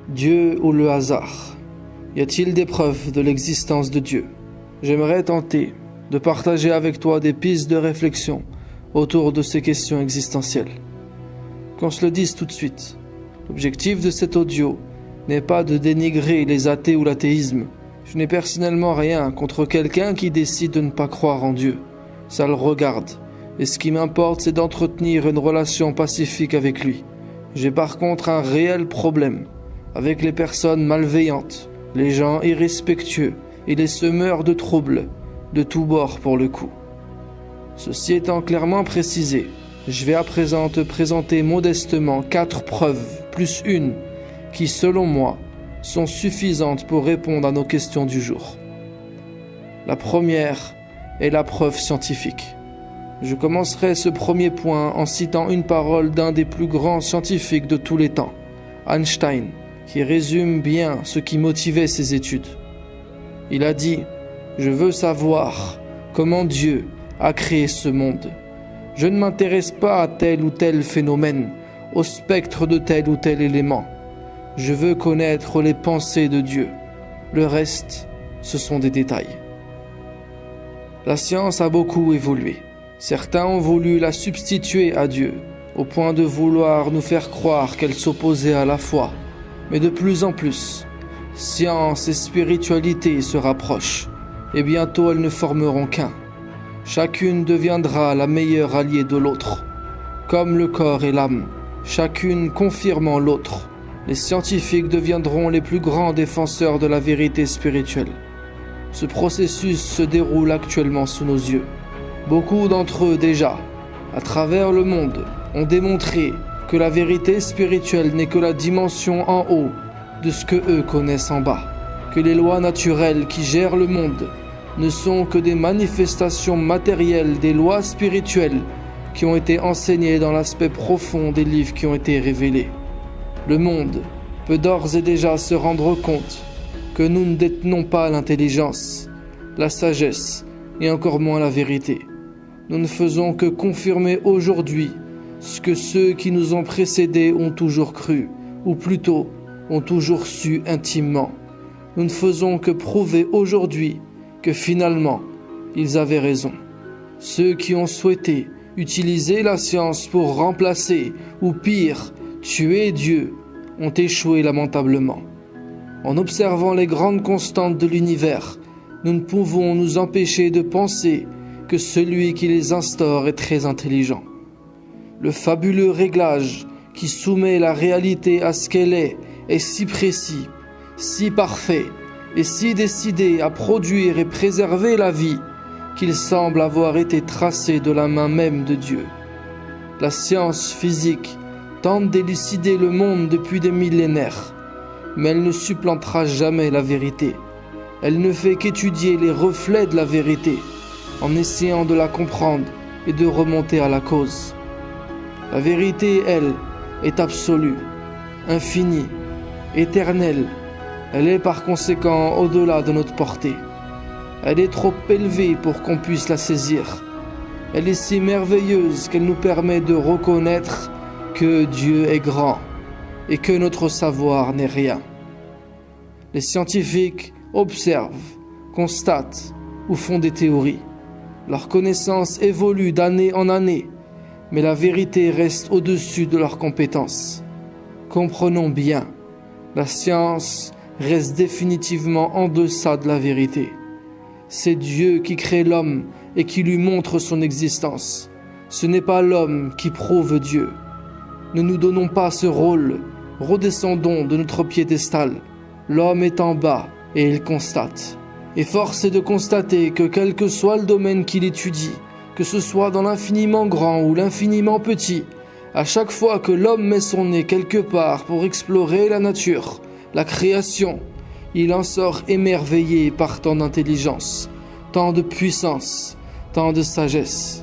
Dieu ou le hasard? Y a-t-il des preuves de l'existence de Dieu? J'aimerais tenter de partager avec toi des pistes de réflexion autour de ces questions existentielles. Qu'on se le dise tout de suite, l'objectif de cet audio n'est pas de dénigrer les athées ou l'athéisme. Je n'ai personnellement rien contre quelqu'un qui décide de ne pas croire en Dieu. Ça le regarde. Et ce qui m'importe, c'est d'entretenir une relation pacifique avec lui. J'ai par contre un réel problème avec les personnes malveillantes, les gens irrespectueux et les semeurs de troubles, de tous bords pour le coup. Ceci étant clairement précisé, je vais à présent te présenter modestement 4 preuves, plus une, qui selon moi, sont suffisantes pour répondre à nos questions du jour. La première est la preuve scientifique. Je commencerai ce premier point en citant une parole d'un des plus grands scientifiques de tous les temps, Einstein, qui résume bien ce qui motivait ses études. Il a dit « Je veux savoir comment Dieu a créé ce monde. Je ne m'intéresse pas à tel ou tel phénomène, au spectre de tel ou tel élément. Je veux connaître les pensées de Dieu. Le reste, ce sont des détails. » La science a beaucoup évolué. Certains ont voulu la substituer à Dieu, au point de vouloir nous faire croire qu'elle s'opposait à la foi. Mais de plus en plus, science et spiritualité se rapprochent, et bientôt elles ne formeront qu'un. Chacune deviendra la meilleure alliée de l'autre. Comme le corps et l'âme, chacune confirmant l'autre, les scientifiques deviendront les plus grands défenseurs de la vérité spirituelle. Ce processus se déroule actuellement sous nos yeux. Beaucoup d'entre eux déjà, à travers le monde, ont démontré que la vérité spirituelle n'est que la dimension en haut de ce que eux connaissent en bas, que les lois naturelles qui gèrent le monde ne sont que des manifestations matérielles des lois spirituelles qui ont été enseignées dans l'aspect profond des livres qui ont été révélés. Le monde peut d'ores et déjà se rendre compte que nous ne détenons pas l'intelligence, la sagesse et encore moins la vérité. Nous ne faisons que confirmer aujourd'hui ce que ceux qui nous ont précédés ont toujours cru, ou plutôt ont toujours su intimement. Nous ne faisons que prouver aujourd'hui que finalement, ils avaient raison. Ceux qui ont souhaité utiliser la science pour remplacer, ou pire, tuer Dieu, ont échoué lamentablement. En observant les grandes constantes de l'univers, nous ne pouvons nous empêcher de penser que celui qui les instaure est très intelligent. Le fabuleux réglage qui soumet la réalité à ce qu'elle est si précis, si parfait et si décidé à produire et préserver la vie qu'il semble avoir été tracé de la main même de Dieu. La science physique tente d'élucider le monde depuis des millénaires, mais elle ne supplantera jamais la vérité. Elle ne fait qu'étudier les reflets de la vérité, en essayant de la comprendre et de remonter à la cause. La vérité, elle, est absolue, infinie, éternelle. Elle est par conséquent au-delà de notre portée. Elle est trop élevée pour qu'on puisse la saisir. Elle est si merveilleuse qu'elle nous permet de reconnaître que Dieu est grand et que notre savoir n'est rien. Les scientifiques observent, constatent ou font des théories. Leur connaissance évolue d'année en année, mais la vérité reste au-dessus de leurs compétences. Comprenons bien, la science reste définitivement en deçà de la vérité. C'est Dieu qui crée l'homme et qui lui montre son existence. Ce n'est pas l'homme qui prouve Dieu. Ne nous donnons pas ce rôle, redescendons de notre piédestal. L'homme est en bas et il constate. Et force est de constater que quel que soit le domaine qu'il étudie, que ce soit dans l'infiniment grand ou l'infiniment petit, à chaque fois que l'homme met son nez quelque part pour explorer la nature, la création, il en sort émerveillé par tant d'intelligence, tant de puissance, tant de sagesse.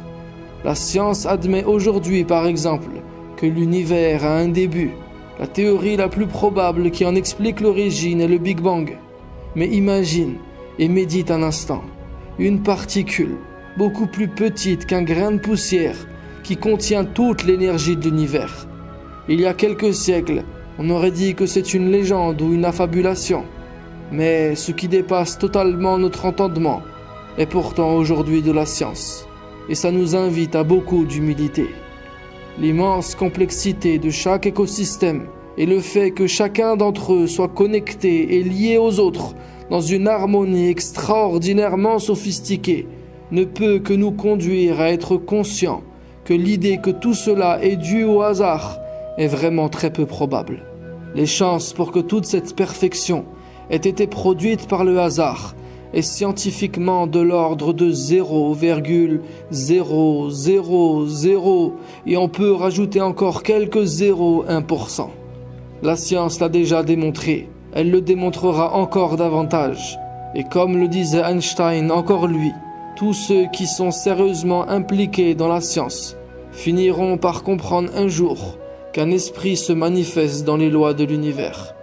La science admet aujourd'hui, par exemple, que l'univers a un début. La théorie la plus probable qui en explique l'origine est le Big Bang. Mais imagine et médite un instant, une particule beaucoup plus petite qu'un grain de poussière qui contient toute l'énergie de l'univers. Il y a quelques siècles, On aurait dit que c'est une légende ou une affabulation. Mais ce qui dépasse totalement notre entendement est pourtant aujourd'hui de la science. Et ça nous invite à beaucoup d'humilité. L'immense complexité de chaque écosystème et le fait que chacun d'entre eux soit connecté et lié aux autres dans une harmonie extraordinairement sophistiquée ne peut que nous conduire à être conscients que l'idée que tout cela est dû au hasard est vraiment très peu probable. Les chances pour que toute cette perfection ait été produite par le hasard est scientifiquement de l'ordre de 0,000 et on peut rajouter encore quelques 0,1%. La science l'a déjà démontré, elle le démontrera encore davantage. Et comme le disait Einstein encore lui, tous ceux qui sont sérieusement impliqués dans la science finiront par comprendre un jour qu'un esprit se manifeste dans les lois de l'univers.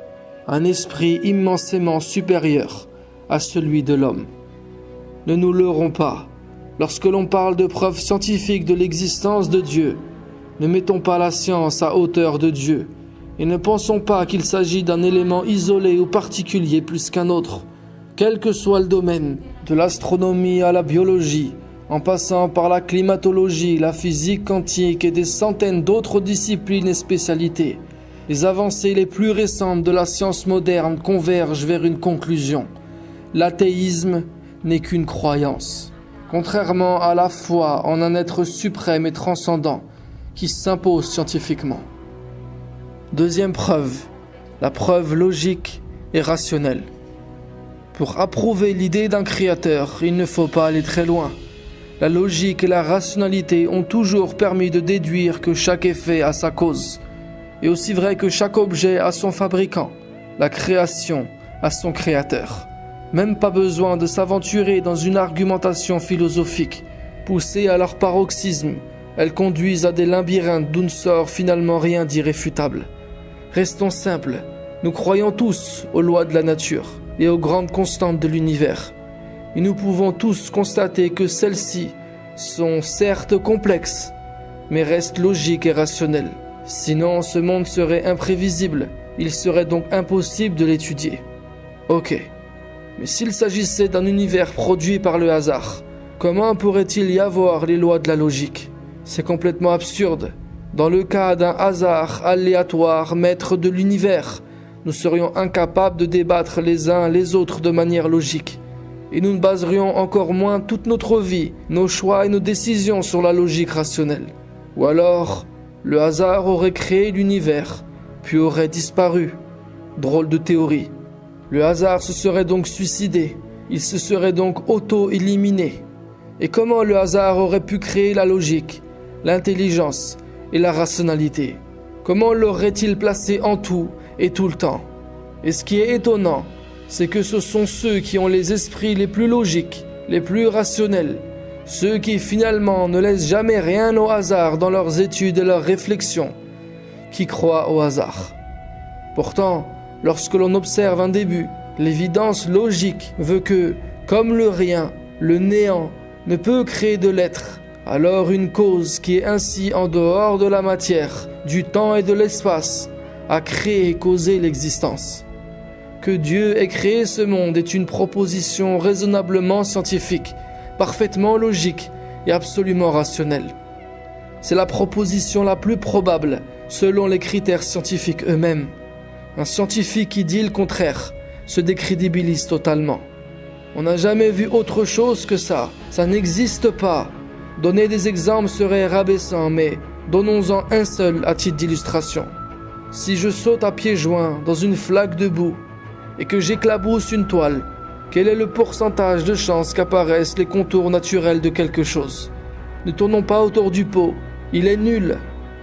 Un esprit immensément supérieur à celui de l'homme. Ne nous leurrons pas. Lorsque l'on parle de preuves scientifiques de l'existence de Dieu, ne mettons pas la science à hauteur de Dieu et ne pensons pas qu'il s'agit d'un élément isolé ou particulier plus qu'un autre. Quel que soit le domaine, de l'astronomie à la biologie, en passant par la climatologie, la physique quantique et des centaines d'autres disciplines et spécialités, les avancées les plus récentes de la science moderne convergent vers une conclusion. L'athéisme n'est qu'une croyance, contrairement à la foi en un être suprême et transcendant qui s'impose scientifiquement. Deuxième preuve, la preuve logique et rationnelle. Pour approuver l'idée d'un créateur, il ne faut pas aller très loin. La logique et la rationalité ont toujours permis de déduire que chaque effet a sa cause. Et aussi vrai que chaque objet a son fabricant, la création a son créateur. Même pas besoin de s'aventurer dans une argumentation philosophique. Poussées à leur paroxysme, elles conduisent à des labyrinthes d'où ne sort finalement rien d'irréfutable. Restons simples, nous croyons tous aux lois de la nature et aux grandes constantes de l'univers. Et nous pouvons tous constater que celles-ci sont certes complexes, mais restent logiques et rationnelles. Sinon, ce monde serait imprévisible, il serait donc impossible de l'étudier. Ok. Mais s'il s'agissait d'un univers produit par le hasard, comment pourrait-il y avoir les lois de la logique? C'est complètement absurde. Dans le cas d'un hasard aléatoire maître de l'univers, nous serions incapables de débattre les uns les autres de manière logique. Et nous ne baserions encore moins toute notre vie, nos choix et nos décisions sur la logique rationnelle. Ou alors, le hasard aurait créé l'univers, puis aurait disparu. Drôle de théorie. Le hasard se serait donc suicidé, il se serait donc auto-éliminé. Et comment le hasard aurait pu créer la logique, l'intelligence et la rationalité? Comment l'aurait-il placé en tout et tout le temps? Et ce qui est étonnant, c'est que ce sont ceux qui ont les esprits les plus logiques, les plus rationnels, ceux qui finalement ne laissent jamais rien au hasard dans leurs études et leurs réflexions, qui croient au hasard. Pourtant, lorsque l'on observe un début, l'évidence logique veut que, comme le rien, le néant ne peut créer de l'être, alors une cause qui est ainsi en dehors de la matière, du temps et de l'espace, a créé et causé l'existence. Que Dieu ait créé ce monde est une proposition raisonnablement scientifique, parfaitement logique et absolument rationnelle. C'est la proposition la plus probable selon les critères scientifiques eux-mêmes. Un scientifique qui dit le contraire se décrédibilise totalement. On n'a jamais vu autre chose que ça n'existe pas. Donner des exemples serait rabaissant, mais donnons-en un seul à titre d'illustration. Si je saute à pieds joints dans une flaque de boue et que j'éclabousse une toile, quel est le pourcentage de chances qu'apparaissent les contours naturels de quelque chose? Ne tournons pas autour du pot, il est nul.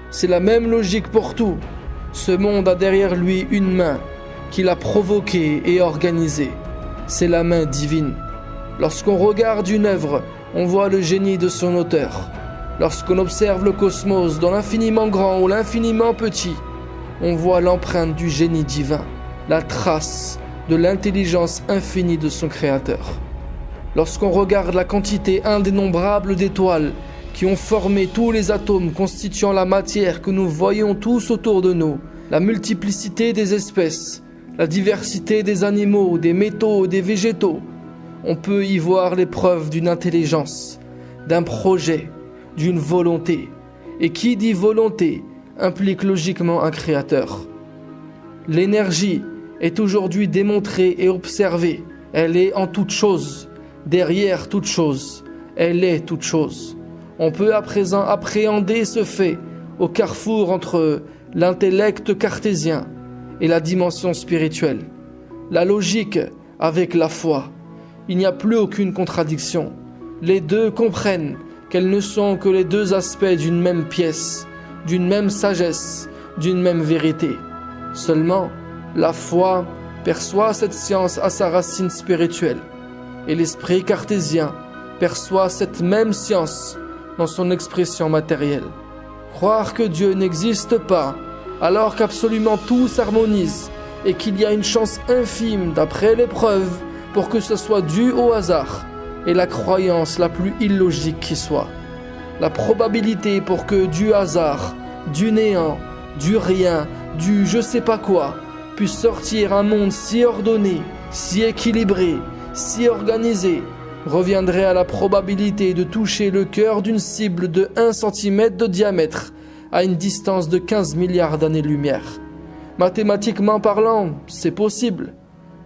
C'est la même logique pour tout. Ce monde a derrière lui une main qui l'a provoqué et organisé. C'est la main divine. Lorsqu'on regarde une œuvre, on voit le génie de son auteur. Lorsqu'on observe le cosmos dans l'infiniment grand ou l'infiniment petit, on voit l'empreinte du génie divin, la trace de l'intelligence infinie de son créateur. Lorsqu'on regarde la quantité indénombrable d'étoiles qui ont formé tous les atomes constituant la matière que nous voyons tous autour de nous, la multiplicité des espèces, la diversité des animaux, des métaux, des végétaux. On peut y voir les preuves d'une intelligence, d'un projet, d'une volonté. Et qui dit volonté implique logiquement un créateur. L'énergie est aujourd'hui démontrée et observée. Elle est en toute chose, derrière toute chose. Elle est toute chose. On peut à présent appréhender ce fait au carrefour entre l'intellect cartésien et la dimension spirituelle. La logique avec la foi. Il n'y a plus aucune contradiction. Les deux comprennent qu'elles ne sont que les deux aspects d'une même pièce, d'une même sagesse, d'une même vérité. Seulement, la foi perçoit cette science à sa racine spirituelle, et l'esprit cartésien perçoit cette même science dans son expression matérielle. Croire que Dieu n'existe pas, alors qu'absolument tout s'harmonise, et qu'il y a une chance infime, d'après les preuves, pour que ce soit dû au hasard, est la croyance la plus illogique qui soit. La probabilité pour que du hasard, du néant, du rien, du je sais pas quoi, puisse sortir un monde si ordonné, si équilibré, si organisé, reviendrait à la probabilité de toucher le cœur d'une cible de 1 cm de diamètre à une distance de 15 milliards d'années-lumière. Mathématiquement parlant, c'est possible,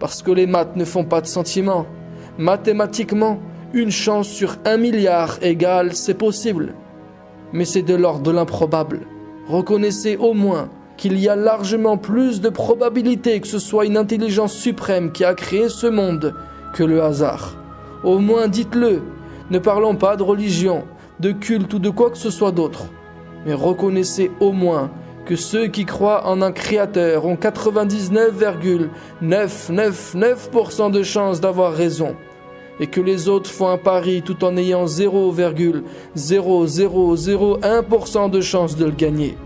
parce que les maths ne font pas de sentiments. Mathématiquement, une chance sur 1 milliard égale, c'est possible. Mais c'est de l'ordre de l'improbable. Reconnaissez au moins qu'il y a largement plus de probabilité que ce soit une intelligence suprême qui a créé ce monde que le hasard. Au moins dites-le, ne parlons pas de religion, de culte ou de quoi que ce soit d'autre. Mais reconnaissez au moins que ceux qui croient en un créateur ont 99,999% de chances d'avoir raison, et que les autres font un pari tout en ayant 0,0001% de chance de le gagner.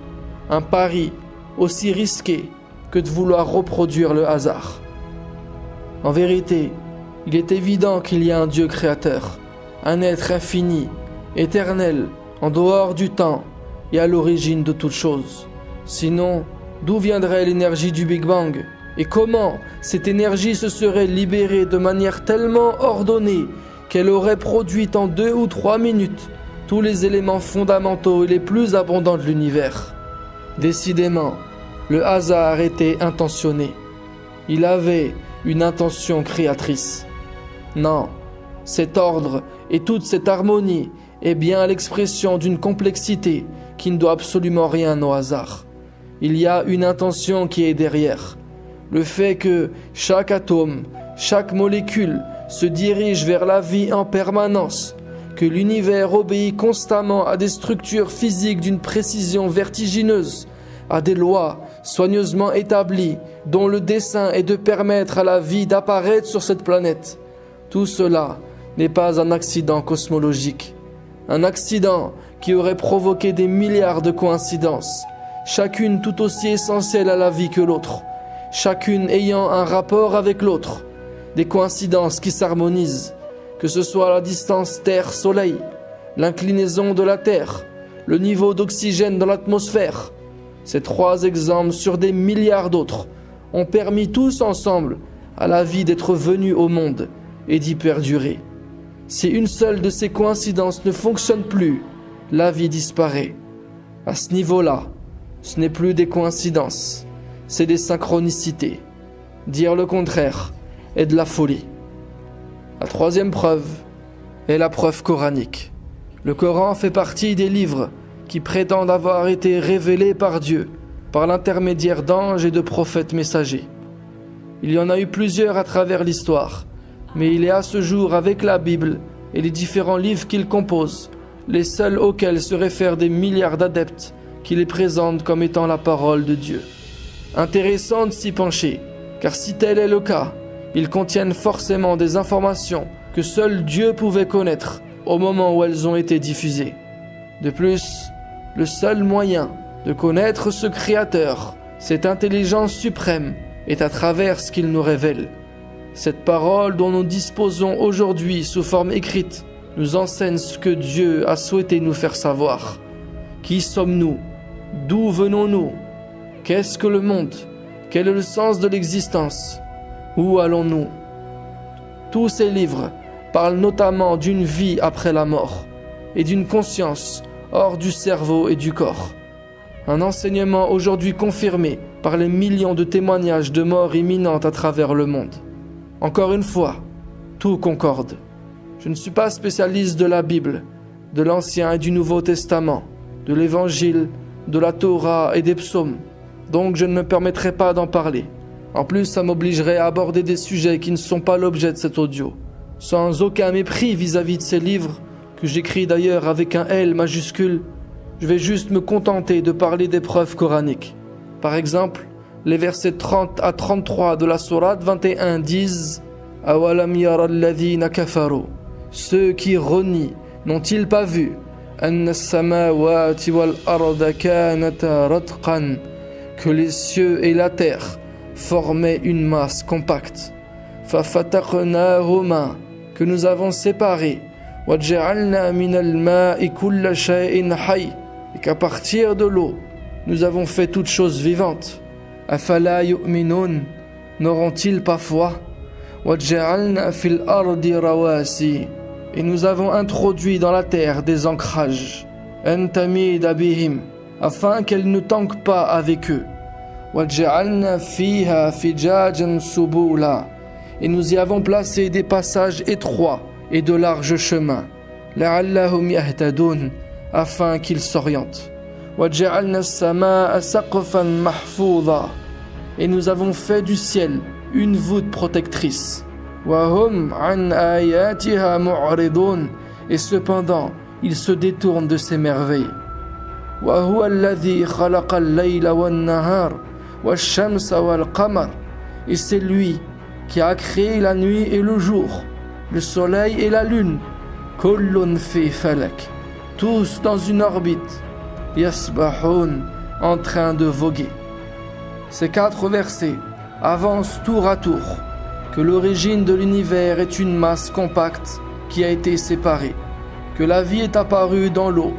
Un pari aussi risqué que de vouloir reproduire le hasard. En vérité, il est évident qu'il y a un Dieu créateur, un être infini, éternel, en dehors du temps et à l'origine de toute chose. Sinon, d'où viendrait l'énergie du Big Bang? Et comment cette énergie se serait libérée de manière tellement ordonnée qu'elle aurait produit en 2 ou 3 minutes tous les éléments fondamentaux et les plus abondants de l'univers? Décidément, le hasard était intentionné. Il avait une intention créatrice. Non, cet ordre et toute cette harmonie est bien l'expression d'une complexité qui ne doit absolument rien au hasard. Il y a une intention qui est derrière. Le fait que chaque atome, chaque molécule se dirige vers la vie en permanence, que l'univers obéit constamment à des structures physiques d'une précision vertigineuse, à des lois soigneusement établies dont le dessein est de permettre à la vie d'apparaître sur cette planète. Tout cela n'est pas un accident cosmologique, un accident qui aurait provoqué des milliards de coïncidences, chacune tout aussi essentielle à la vie que l'autre, chacune ayant un rapport avec l'autre, des coïncidences qui s'harmonisent, que ce soit la distance Terre-Soleil, l'inclinaison de la Terre, le niveau d'oxygène dans l'atmosphère. Ces 3 exemples sur des milliards d'autres ont permis tous ensemble à la vie d'être venue au monde et d'y perdurer. Si une seule de ces coïncidences ne fonctionne plus, la vie disparaît. À ce niveau-là, ce n'est plus des coïncidences, c'est des synchronicités. Dire le contraire est de la folie. La 3e preuve est la preuve coranique. Le Coran fait partie des livres qui prétendent avoir été révélés par Dieu, par l'intermédiaire d'anges et de prophètes messagers. Il y en a eu plusieurs à travers l'histoire, mais il est à ce jour, avec la Bible et les différents livres qu'il compose, les seuls auxquels se réfèrent des milliards d'adeptes qui les présentent comme étant la parole de Dieu. Intéressant de s'y pencher, car si tel est le cas, ils contiennent forcément des informations que seul Dieu pouvait connaître au moment où elles ont été diffusées. De plus, le seul moyen de connaître ce Créateur, cette intelligence suprême, est à travers ce qu'il nous révèle. Cette parole dont nous disposons aujourd'hui sous forme écrite nous enseigne ce que Dieu a souhaité nous faire savoir. Qui sommes-nous? D'où venons-nous? Qu'est-ce que le monde? Quel est le sens de l'existence? Où allons-nous? Tous ces livres parlent notamment d'une vie après la mort et d'une conscience hors du cerveau et du corps. Un enseignement aujourd'hui confirmé par les millions de témoignages de mort imminente à travers le monde. Encore une fois, tout concorde. Je ne suis pas spécialiste de la Bible, de l'Ancien et du Nouveau Testament, de l'Évangile, de la Torah et des psaumes, donc je ne me permettrai pas d'en parler. En plus, ça m'obligerait à aborder des sujets qui ne sont pas l'objet de cet audio, sans aucun mépris vis-à-vis de ces livres, que j'écris d'ailleurs avec un L majuscule. Je vais juste me contenter de parler des preuves coraniques. Par exemple, les versets 30 à 33 de la sourate 21 disent « Awalam yara alladhina kafaru » Ceux qui renient, n'ont-ils pas vu « Anna as-samawati wal arda kanata ratqan » que les cieux et la terre formaient une masse compacte. « Fafataqnahuma » que nous avons séparé. « Waj'alna min al-ma'i kulla shay'in hayy » et qu'à partir de l'eau, nous avons fait toutes choses vivantes. « Afala yu'minun » n'auront-ils pas foi? « Waj'alna fil ardi rawasi » et nous avons introduit dans la terre des ancrages. « Antamida bihim » afin qu'elle ne tanque pas avec eux. « Waj'alna fiha fijajan subula » et nous y avons placé des passages étroits et de larges chemins. « La'allahum yahtadun » afin qu'ils s'orientent. « Waj'alna as-samaa'a saqfan mahfouza » et nous avons fait du ciel une voûte protectrice. « Wa hum an ayatiha mu'ridun » et cependant, ils se détournent de ces merveilles. « Wa huwa alladhi khalaqa al-layla wan-nahar wash-shamsa wal-qamar » et c'est lui qui a créé la nuit et le jour, le soleil et la lune. « Kullun fi falak » tous dans une orbite. « Yasbahun » en train de voguer. Ces 4 versets avancent tour à tour que l'origine de l'univers est une masse compacte qui a été séparée, que la vie est apparue dans l'eau,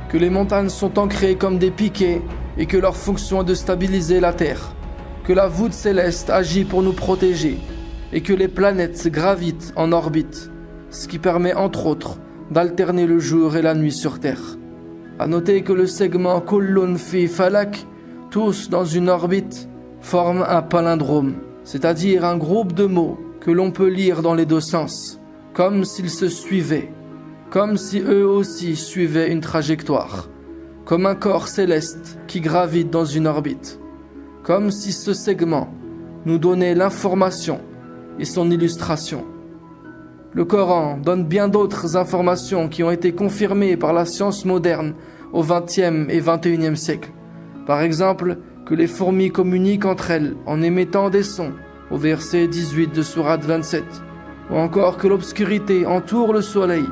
que les montagnes sont ancrées comme des piquets et que leur fonction est de stabiliser la Terre, que la voûte céleste agit pour nous protéger et que les planètes gravitent en orbite, ce qui permet entre autres d'alterner le jour et la nuit sur Terre. À noter que le segment Kullun fi falak, tous dans une orbite, forme un palindrome, c'est-à-dire un groupe de mots que l'on peut lire dans les deux sens, comme s'ils se suivaient, comme si eux aussi suivaient une trajectoire, comme un corps céleste qui gravite dans une orbite, comme si ce segment nous donnait l'information et son illustration. Le Coran donne bien d'autres informations qui ont été confirmées par la science moderne au XXe et XXIe siècle. Par exemple, que les fourmis communiquent entre elles en émettant des sons, au verset 18 de sourate 27, ou encore que l'obscurité entoure le soleil,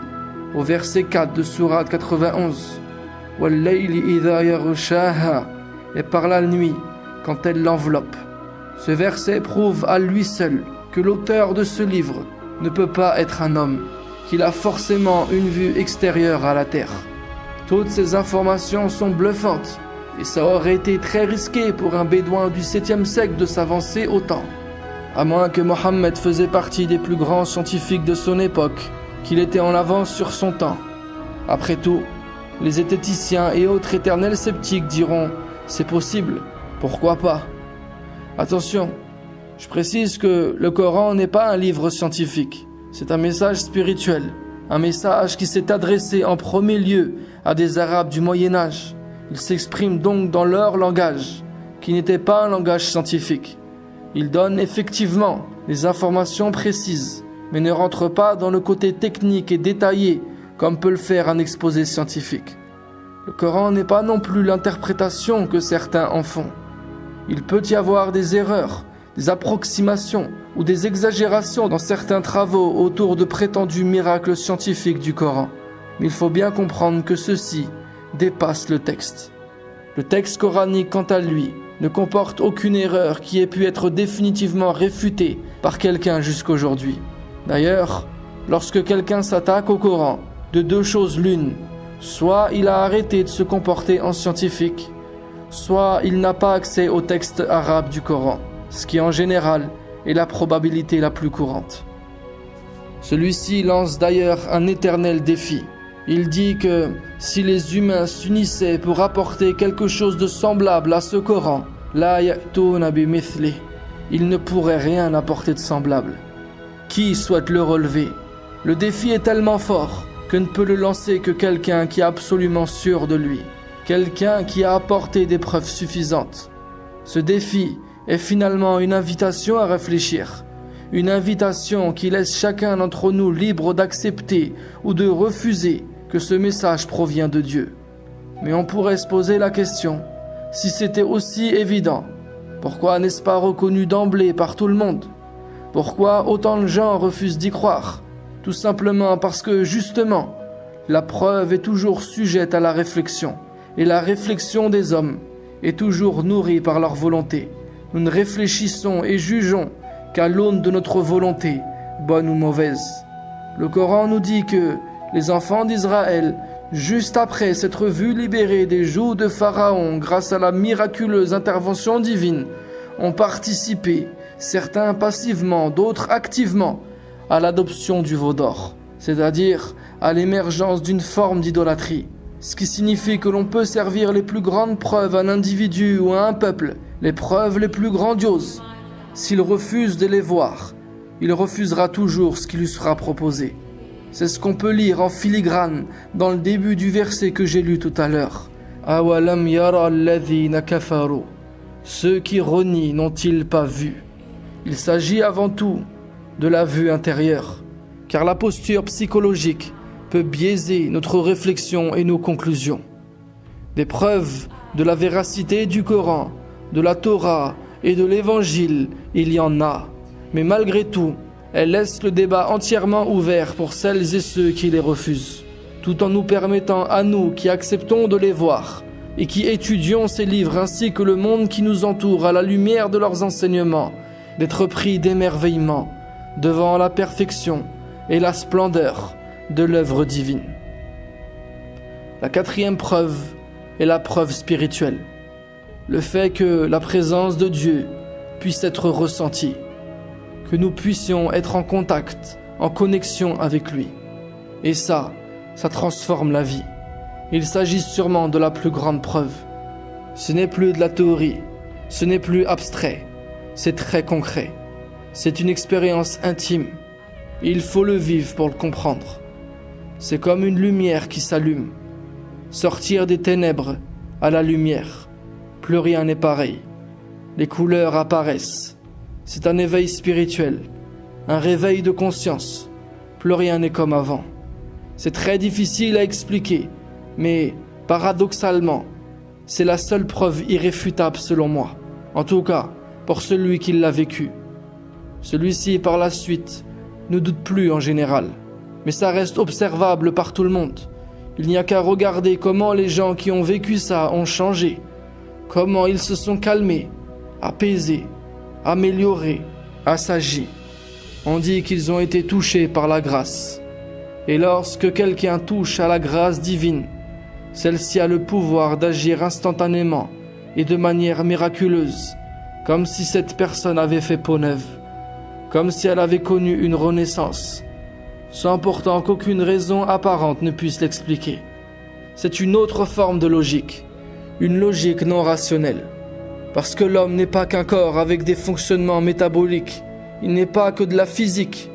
au verset 4 de sourate 91, « Wal-layli idha yaghshaha » et par la nuit, quand elle l'enveloppe. Ce verset prouve à lui seul que l'auteur de ce livre ne peut pas être un homme, qu'il a forcément une vue extérieure à la terre. Toutes ces informations sont bluffantes, et ça aurait été très risqué pour un bédouin du 7e siècle de s'avancer autant. À moins que Mohammed faisait partie des plus grands scientifiques de son époque, qu'il était en avance sur son temps. Après tout, les zététiciens et autres éternels sceptiques diront « c'est possible, pourquoi pas ?» Attention, je précise que le Coran n'est pas un livre scientifique, c'est un message spirituel, un message qui s'est adressé en premier lieu à des Arabes du Moyen-Âge. Il s'exprime donc dans leur langage, qui n'était pas un langage scientifique. Il donne effectivement des informations précises, mais ne rentre pas dans le côté technique et détaillé comme peut le faire un exposé scientifique. Le Coran n'est pas non plus l'interprétation que certains en font. Il peut y avoir des erreurs, des approximations ou des exagérations dans certains travaux autour de prétendus miracles scientifiques du Coran. Mais il faut bien comprendre que ceci dépasse le texte. Le texte coranique, quant à lui, ne comporte aucune erreur qui ait pu être définitivement réfutée par quelqu'un jusqu'aujourd'hui. D'ailleurs, lorsque quelqu'un s'attaque au Coran, de 2 choses l'une, soit il a arrêté de se comporter en scientifique, soit il n'a pas accès au texte arabe du Coran, ce qui en général est la probabilité la plus courante. Celui-ci lance d'ailleurs un éternel défi. Il dit que si les humains s'unissaient pour apporter quelque chose de semblable à ce Coran, la ya'tuna bimithli, ils ne pourraient rien apporter de semblable. Qui souhaite le relever? Le défi est tellement fort que ne peut le lancer que quelqu'un qui est absolument sûr de lui, quelqu'un qui a apporté des preuves suffisantes. Ce défi est finalement une invitation à réfléchir, une invitation qui laisse chacun d'entre nous libre d'accepter ou de refuser que ce message provient de Dieu. Mais on pourrait se poser la question, si c'était aussi évident, pourquoi n'est-ce pas reconnu d'emblée par tout le monde? Pourquoi autant de gens refusent d'y croire? Tout simplement parce que, justement, la preuve est toujours sujette à la réflexion, et la réflexion des hommes est toujours nourrie par leur volonté. Nous ne réfléchissons et jugeons qu'à l'aune de notre volonté, bonne ou mauvaise. Le Coran nous dit que les enfants d'Israël, juste après s'être vus libérés des jougs de Pharaon grâce à la miraculeuse intervention divine, ont participé, certains passivement, d'autres activement, à l'adoption du veau d'or, c'est-à-dire à l'émergence d'une forme d'idolâtrie, ce qui signifie que l'on peut servir les plus grandes preuves à un individu ou à un peuple, les preuves les plus grandioses. S'il refuse de les voir, il refusera toujours ce qui lui sera proposé. C'est ce qu'on peut lire en filigrane dans le début du verset que j'ai lu tout à l'heure. Awalam yara alladhina kafaru. Ceux qui renient n'ont-ils pas vu? Il s'agit avant tout de la vue intérieure, car la posture psychologique peut biaiser notre réflexion et nos conclusions. Des preuves de la véracité du Coran, de la Torah et de l'Évangile, il y en a, mais malgré tout, elles laissent le débat entièrement ouvert pour celles et ceux qui les refusent, tout en nous permettant à nous qui acceptons de les voir et qui étudions ces livres ainsi que le monde qui nous entoure à la lumière de leurs enseignements, d'être pris d'émerveillement devant la perfection et la splendeur de l'œuvre divine. La quatrième preuve est la preuve spirituelle, le fait que la présence de Dieu puisse être ressentie, que nous puissions être en contact, en connexion avec lui. Et ça transforme la vie. Il s'agit sûrement de la plus grande preuve. Ce n'est plus de la théorie, ce n'est plus abstrait, c'est très concret. C'est une expérience intime. Il faut le vivre pour le comprendre. C'est comme une lumière qui s'allume. Sortir des ténèbres à la lumière. Plus rien n'est pareil. Les couleurs apparaissent. C'est un éveil spirituel, un réveil de conscience. Plus rien n'est comme avant. C'est très difficile à expliquer, mais paradoxalement, c'est la seule preuve irréfutable selon moi. En tout cas, pour celui qui l'a vécu. Celui-ci, par la suite, ne doute plus en général, mais ça reste observable par tout le monde. Il n'y a qu'à regarder comment les gens qui ont vécu ça ont changé, comment ils se sont calmés, apaisés, améliorés, assagis. On dit qu'ils ont été touchés par la grâce. Et lorsque quelqu'un touche à la grâce divine, celle-ci a le pouvoir d'agir instantanément et de manière miraculeuse, comme si cette personne avait fait peau neuve, comme si elle avait connu une renaissance, sans pourtant qu'aucune raison apparente ne puisse l'expliquer. C'est une autre forme de logique, une logique non rationnelle, parce que l'homme n'est pas qu'un corps avec des fonctionnements métaboliques, il n'est pas que de la physique,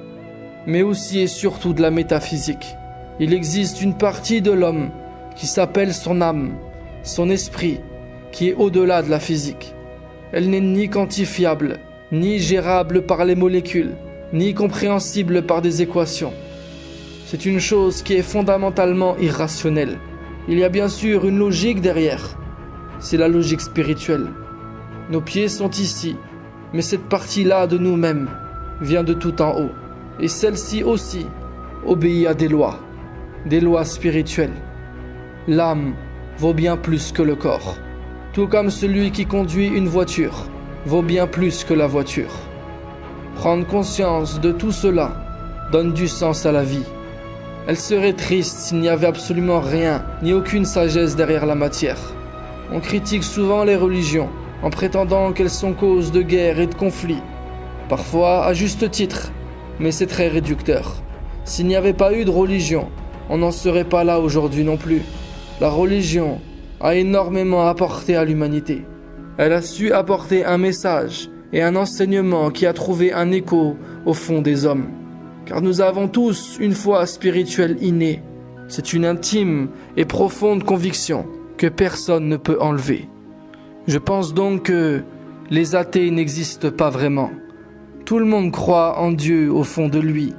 mais aussi et surtout de la métaphysique. Il existe une partie de l'homme qui s'appelle son âme, son esprit, qui est au-delà de la physique. Elle n'est ni quantifiable, ni gérable par les molécules, ni compréhensible par des équations. C'est une chose qui est fondamentalement irrationnelle. Il y a bien sûr une logique derrière. C'est la logique spirituelle. Nos pieds sont ici, mais cette partie-là de nous-mêmes vient de tout en haut. Et celle-ci aussi obéit à des lois spirituelles. L'âme vaut bien plus que le corps, tout comme celui qui conduit une voiture vaut bien plus que la voiture. Prendre conscience de tout cela donne du sens à la vie. Elle serait triste s'il n'y avait absolument rien, ni aucune sagesse derrière la matière. On critique souvent les religions, en prétendant qu'elles sont cause de guerres et de conflits. Parfois à juste titre, mais c'est très réducteur. S'il n'y avait pas eu de religion, on n'en serait pas là aujourd'hui non plus. La religion a énormément apporté à l'humanité. Elle a su apporter un message et un enseignement qui a trouvé un écho au fond des hommes. Car nous avons tous une foi spirituelle innée. C'est une intime et profonde conviction que personne ne peut enlever. Je pense donc que les athées n'existent pas vraiment. Tout le monde croit en Dieu au fond de lui.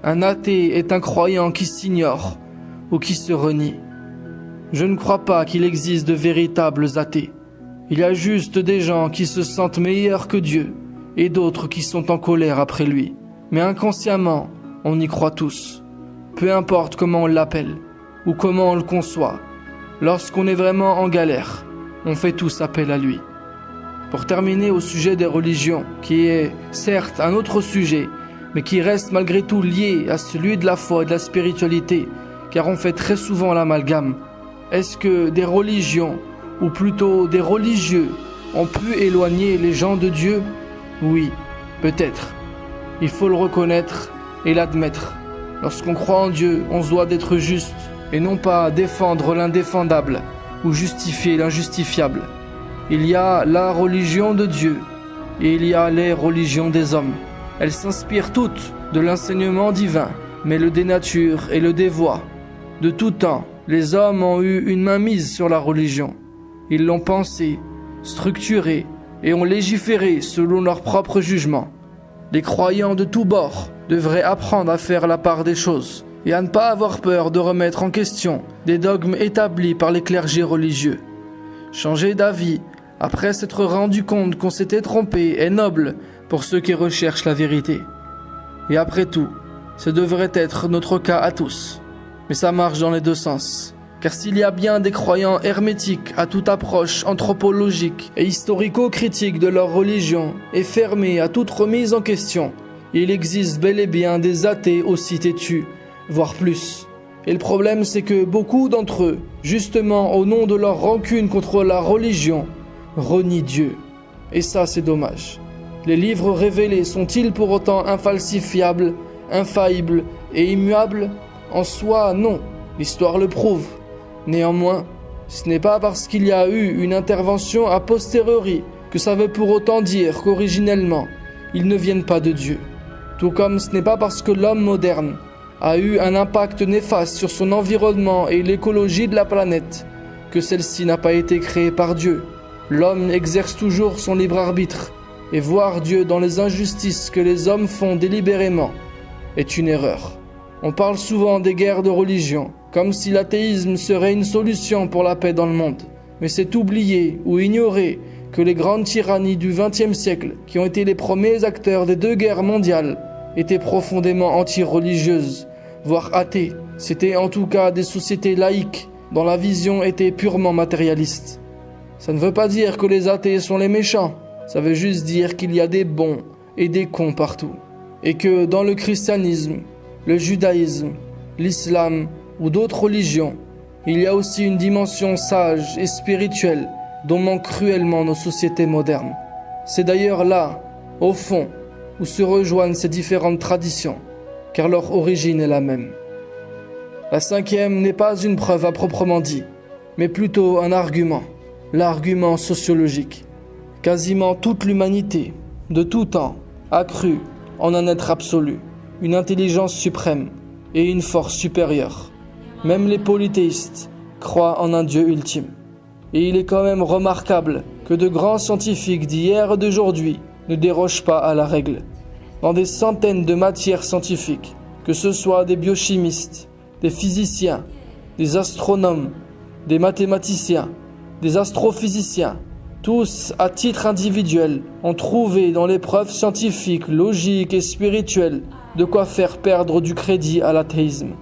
Un athée est un croyant qui s'ignore ou qui se renie. Je ne crois pas qu'il existe de véritables athées. Il y a juste des gens qui se sentent meilleurs que Dieu et d'autres qui sont en colère après lui. Mais inconsciemment, on y croit tous. Peu importe comment on l'appelle ou comment on le conçoit. Lorsqu'on est vraiment en galère, on fait tous appel à lui. Pour terminer au sujet des religions, qui est certes un autre sujet, mais qui reste malgré tout lié à celui de la foi et de la spiritualité, car on fait très souvent l'amalgame. Est-ce que des religions, ou plutôt des religieux, ont pu éloigner les gens de Dieu? Oui, peut-être. Il faut le reconnaître et l'admettre. Lorsqu'on croit en Dieu, on se doit d'être juste, et non pas défendre l'indéfendable, ou justifier l'injustifiable. Il y a la religion de Dieu, et il y a les religions des hommes. Elles s'inspirent toutes de l'enseignement divin, mais le dénaturent et le dévoient. De tout temps, les hommes ont eu une mainmise sur la religion. Ils l'ont pensée, structurée et ont légiféré selon leur propre jugement. Les croyants de tous bords devraient apprendre à faire la part des choses et à ne pas avoir peur de remettre en question des dogmes établis par les clergés religieux. Changer d'avis après s'être rendu compte qu'on s'était trompé est noble pour ceux qui recherchent la vérité. Et après tout, ce devrait être notre cas à tous. Mais ça marche dans les deux sens. Car s'il y a bien des croyants hermétiques à toute approche anthropologique et historico-critique de leur religion et fermés à toute remise en question, il existe bel et bien des athées aussi têtus, voire plus. Et le problème, c'est que beaucoup d'entre eux, justement au nom de leur rancune contre la religion, renient Dieu. Et ça, c'est dommage. Les livres révélés sont-ils pour autant infalsifiables, infaillibles et immuables? En soi, non. L'histoire le prouve. Néanmoins, ce n'est pas parce qu'il y a eu une intervention a posteriori que ça veut pour autant dire qu'originellement, ils ne viennent pas de Dieu. Tout comme ce n'est pas parce que l'homme moderne a eu un impact néfaste sur son environnement et l'écologie de la planète que celle-ci n'a pas été créée par Dieu. L'homme exerce toujours son libre arbitre, et voir Dieu dans les injustices que les hommes font délibérément est une erreur. On parle souvent des guerres de religion, comme si l'athéisme serait une solution pour la paix dans le monde. Mais c'est oublier ou ignorer que les grandes tyrannies du XXe siècle, qui ont été les premiers acteurs des deux guerres mondiales, étaient profondément anti-religieuses, voire athées. C'était en tout cas des sociétés laïques, dont la vision était purement matérialiste. Ça ne veut pas dire que les athées sont les méchants, ça veut juste dire qu'il y a des bons et des cons partout. Et que dans le christianisme, le judaïsme, l'islam ou d'autres religions, il y a aussi une dimension sage et spirituelle dont manquent cruellement nos sociétés modernes. C'est d'ailleurs là, au fond, où se rejoignent ces différentes traditions, car leur origine est la même. La cinquième n'est pas une preuve à proprement dit, mais plutôt un argument, l'argument sociologique. Quasiment toute l'humanité, de tout temps, a cru en un être absolu, une intelligence suprême et une force supérieure. Même les polythéistes croient en un Dieu ultime. Et il est quand même remarquable que de grands scientifiques d'hier et d'aujourd'hui ne dérogent pas à la règle. Dans des centaines de matières scientifiques, que ce soit des biochimistes, des physiciens, des astronomes, des mathématiciens, des astrophysiciens, tous, à titre individuel, ont trouvé dans les preuves scientifiques, logiques et spirituelles de quoi faire perdre du crédit à l'athéisme.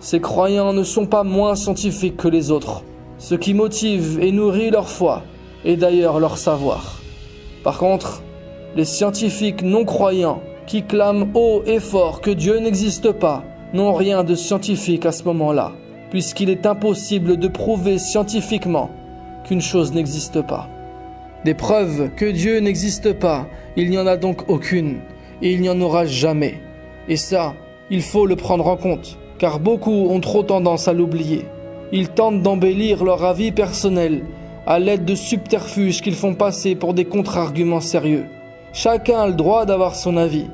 Ces croyants ne sont pas moins scientifiques que les autres. Ce qui motive et nourrit leur foi est d'ailleurs leur savoir. Par contre, les scientifiques non-croyants qui clament haut et fort que Dieu n'existe pas n'ont rien de scientifique à ce moment-là, puisqu'il est impossible de prouver scientifiquement qu'une chose n'existe pas. Des preuves que Dieu n'existe pas, il n'y en a donc aucune, et il n'y en aura jamais. Et ça, il faut le prendre en compte, car beaucoup ont trop tendance à l'oublier. Ils tentent d'embellir leur avis personnel à l'aide de subterfuges qu'ils font passer pour des contre-arguments sérieux. Chacun a le droit d'avoir son avis,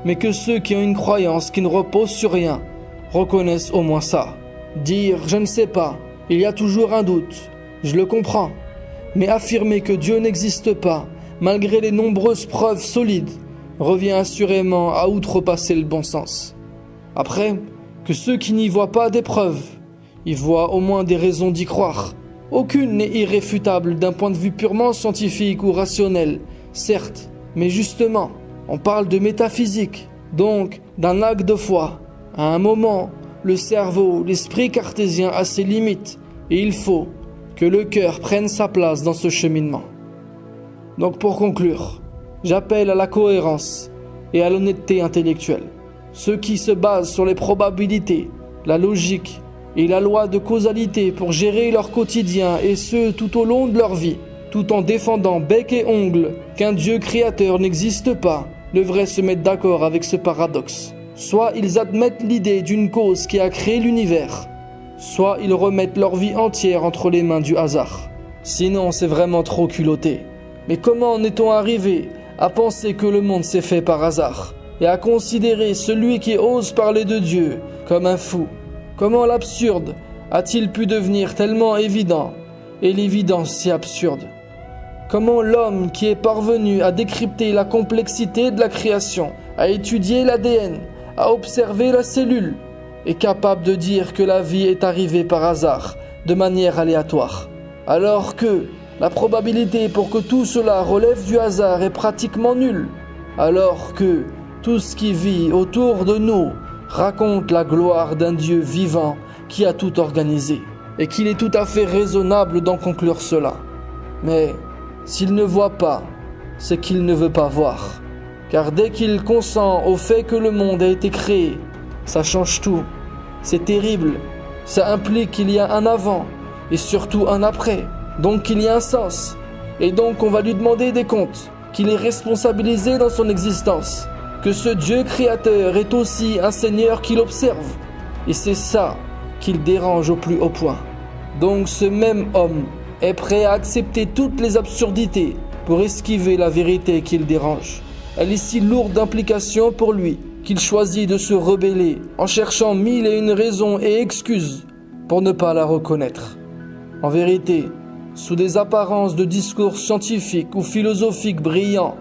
mais que ceux qui ont une croyance qui ne repose sur rien reconnaissent au moins ça. Dire « je ne sais pas », il y a toujours un doute, je le comprends. Mais affirmer que Dieu n'existe pas, malgré les nombreuses preuves solides, revient assurément à outrepasser le bon sens. Après, que ceux qui n'y voient pas des preuves, y voient au moins des raisons d'y croire. Aucune n'est irréfutable d'un point de vue purement scientifique ou rationnel, certes, mais justement, on parle de métaphysique, donc d'un acte de foi. À un moment, le cerveau, l'esprit cartésien a ses limites, et il faut que le cœur prenne sa place dans ce cheminement. Donc pour conclure, j'appelle à la cohérence et à l'honnêteté intellectuelle. Ceux qui se basent sur les probabilités, la logique et la loi de causalité pour gérer leur quotidien et ce tout au long de leur vie, tout en défendant bec et ongle qu'un Dieu créateur n'existe pas, devraient se mettre d'accord avec ce paradoxe. Soit ils admettent l'idée d'une cause qui a créé l'univers, soit ils remettent leur vie entière entre les mains du hasard. Sinon, c'est vraiment trop culotté. Mais comment en est-on arrivé à penser que le monde s'est fait par hasard et à considérer celui qui ose parler de Dieu comme un fou? Comment l'absurde a-t-il pu devenir tellement évident et l'évidence si absurde? Comment l'homme qui est parvenu à décrypter la complexité de la création, à étudier l'ADN, à observer la cellule, est capable de dire que la vie est arrivée par hasard, de manière aléatoire, alors que la probabilité pour que tout cela relève du hasard est pratiquement nulle, alors que tout ce qui vit autour de nous raconte la gloire d'un Dieu vivant qui a tout organisé, et qu'il est tout à fait raisonnable d'en conclure cela. Mais s'il ne voit pas, c'est qu'il ne veut pas voir, car dès qu'il consent au fait que le monde a été créé, ça change tout. C'est terrible. Ça implique qu'il y a un avant et surtout un après. Donc qu'il y a un sens. Et donc on va lui demander des comptes, qu'il est responsabilisé dans son existence, que ce Dieu créateur est aussi un Seigneur qui l'observe. Et c'est ça qui le dérange au plus haut point. Donc ce même homme est prêt à accepter toutes les absurdités pour esquiver la vérité qui le dérange. Elle est si lourde d'implications pour lui qu'il choisit de se rebeller en cherchant 1001 raisons et excuses pour ne pas la reconnaître. En vérité, sous des apparences de discours scientifiques ou philosophiques brillants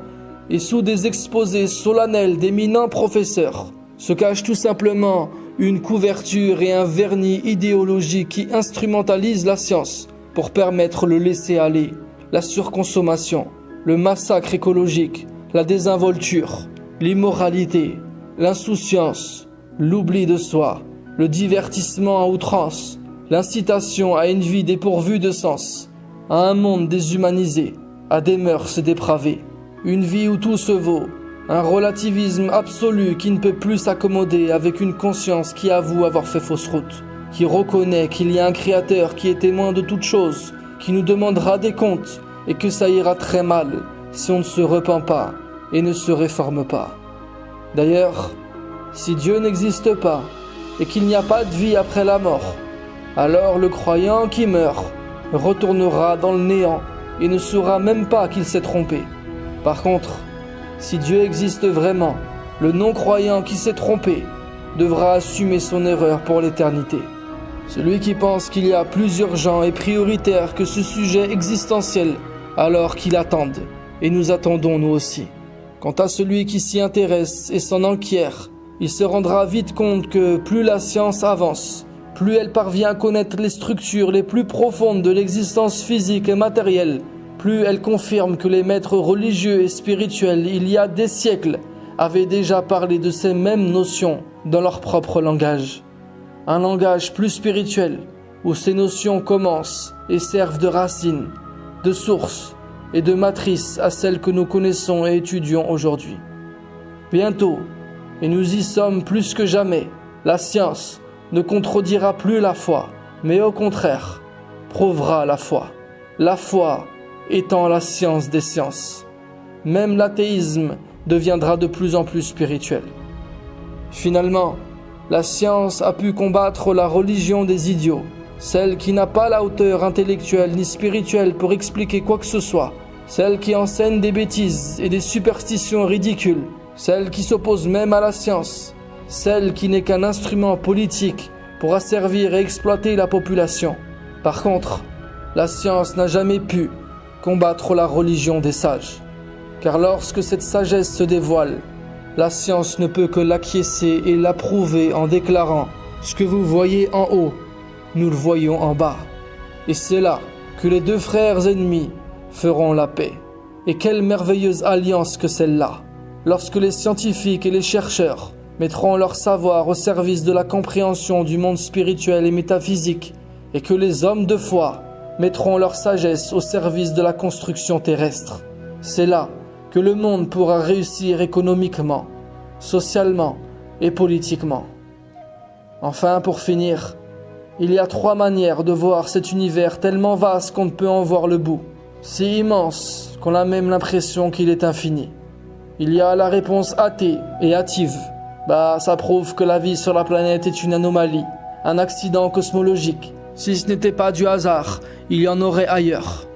et sous des exposés solennels d'éminents professeurs, se cache tout simplement une couverture et un vernis idéologique qui instrumentalise la science pour permettre le laisser-aller, la surconsommation, le massacre écologique, la désinvolture, l'immoralité, l'insouciance, l'oubli de soi, le divertissement à outrance, l'incitation à une vie dépourvue de sens, à un monde déshumanisé, à des mœurs dépravées, une vie où tout se vaut, un relativisme absolu qui ne peut plus s'accommoder avec une conscience qui avoue avoir fait fausse route, qui reconnaît qu'il y a un créateur qui est témoin de toutes choses, qui nous demandera des comptes et que ça ira très mal si on ne se repent pas et ne se réforme pas. D'ailleurs, si Dieu n'existe pas et qu'il n'y a pas de vie après la mort, alors le croyant qui meurt retournera dans le néant et ne saura même pas qu'il s'est trompé. Par contre, si Dieu existe vraiment, le non-croyant qui s'est trompé devra assumer son erreur pour l'éternité. Celui qui pense qu'il y a plus urgent et prioritaire que ce sujet existentiel, alors qu'il attende, et nous attendons nous aussi. Quant à celui qui s'y intéresse et s'en enquiert, il se rendra vite compte que plus la science avance, plus elle parvient à connaître les structures les plus profondes de l'existence physique et matérielle, plus elle confirme que les maîtres religieux et spirituels, il y a des siècles, avaient déjà parlé de ces mêmes notions dans leur propre langage. Un langage plus spirituel, où ces notions commencent et servent de racines, de source et de matrice à celles que nous connaissons et étudions aujourd'hui. Bientôt, et nous y sommes plus que jamais, la science ne contredira plus la foi, mais au contraire, prouvera la foi. la foi étant la science des sciences. Même l'athéisme deviendra de plus en plus spirituel. Finalement, la science a pu combattre la religion des idiots, celle qui n'a pas la hauteur intellectuelle ni spirituelle pour expliquer quoi que ce soit, celle qui enseigne des bêtises et des superstitions ridicules, celle qui s'oppose même à la science, celle qui n'est qu'un instrument politique pour asservir et exploiter la population. Par contre, la science n'a jamais pu combattre la religion des sages. Car lorsque cette sagesse se dévoile, la science ne peut que l'acquiescer et l'approuver en déclarant « Ce que vous voyez en haut, nous le voyons en bas ». Et c'est là que les deux frères ennemis feront la paix. Et quelle merveilleuse alliance que celle-là, lorsque les scientifiques et les chercheurs mettront leur savoir au service de la compréhension du monde spirituel et métaphysique, et que les hommes de foi mettront leur sagesse au service de la construction terrestre. C'est là que le monde pourra réussir économiquement, socialement et politiquement. Enfin, pour finir, il y a 3 manières de voir cet univers tellement vaste qu'on ne peut en voir le bout, si immense qu'on a même l'impression qu'il est infini. Il y a la réponse athée et hâtive. Ça prouve que la vie sur la planète est une anomalie, un accident cosmologique. Si ce n'était pas du hasard, il y en aurait ailleurs.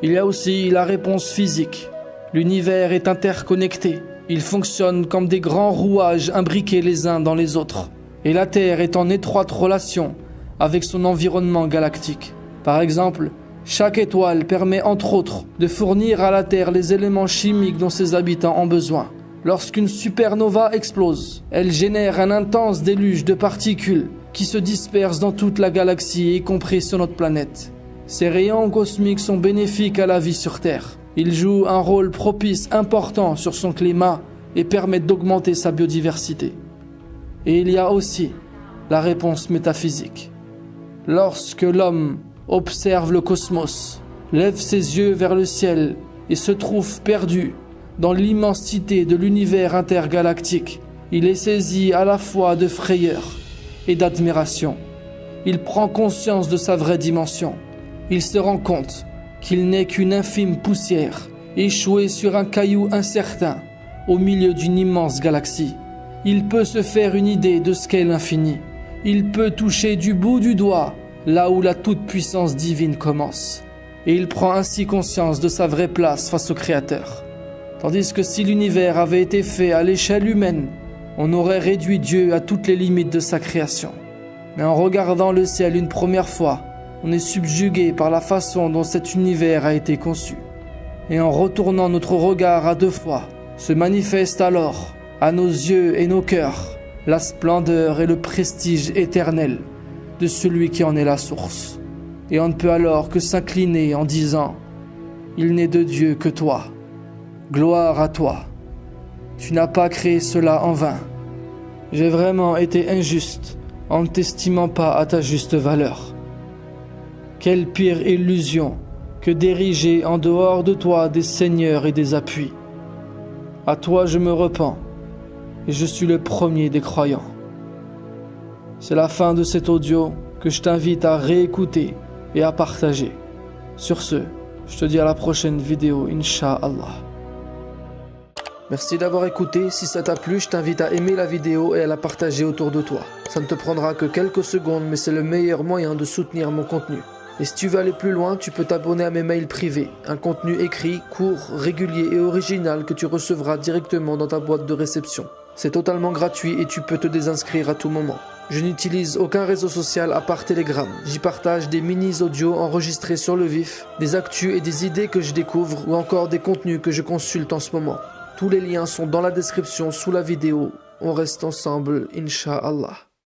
Il y a aussi la réponse physique. L'univers est interconnecté. Il fonctionne comme des grands rouages imbriqués les uns dans les autres. Et la Terre est en étroite relation avec son environnement galactique. Par exemple, chaque étoile permet entre autres de fournir à la Terre les éléments chimiques dont ses habitants ont besoin. Lorsqu'une supernova explose, elle génère un intense déluge de particules qui se dispersent dans toute la galaxie, y compris sur notre planète. Ces rayons cosmiques sont bénéfiques à la vie sur Terre. Ils jouent un rôle propice important sur son climat et permettent d'augmenter sa biodiversité. Et il y a aussi la réponse métaphysique. Lorsque l'homme observe le cosmos, lève ses yeux vers le ciel et se trouve perdu dans l'immensité de l'univers intergalactique, il est saisi à la fois de frayeur et d'admiration. Il prend conscience de sa vraie dimension. Il se rend compte qu'il n'est qu'une infime poussière, échouée sur un caillou incertain, au milieu d'une immense galaxie. Il peut se faire une idée de ce qu'est l'infini. Il peut toucher du bout du doigt là où la toute-puissance divine commence. Et il prend ainsi conscience de sa vraie place face au Créateur. Tandis que si l'univers avait été fait à l'échelle humaine, on aurait réduit Dieu à toutes les limites de sa création. Mais en regardant le ciel une première fois, on est subjugué par la façon dont cet univers a été conçu. Et en retournant notre regard à 2 fois, se manifeste alors, à nos yeux et nos cœurs, la splendeur et le prestige éternel de celui qui en est la source. Et on ne peut alors que s'incliner en disant « Il n'est de Dieu que toi. Gloire à toi. Tu n'as pas créé cela en vain. J'ai vraiment été injuste en ne t'estimant pas à ta juste valeur. Quelle pire illusion que d'ériger en dehors de toi des seigneurs et des appuis. À toi je me repens, et je suis le premier des croyants. » C'est la fin de cet audio que je t'invite à réécouter et à partager. Sur ce, je te dis à la prochaine vidéo, Inch'Allah. Merci d'avoir écouté. Si ça t'a plu, je t'invite à aimer la vidéo et à la partager autour de toi. Ça ne te prendra que quelques secondes, mais c'est le meilleur moyen de soutenir mon contenu. Et si tu veux aller plus loin, tu peux t'abonner à mes mails privés. Un contenu écrit, court, régulier et original que tu recevras directement dans ta boîte de réception. C'est totalement gratuit et tu peux te désinscrire à tout moment. Je n'utilise aucun réseau social à part Telegram. J'y partage des mini-audios enregistrés sur le vif, des actus et des idées que je découvre ou encore des contenus que je consulte en ce moment. Tous les liens sont dans la description sous la vidéo. On reste ensemble, Inch'Allah.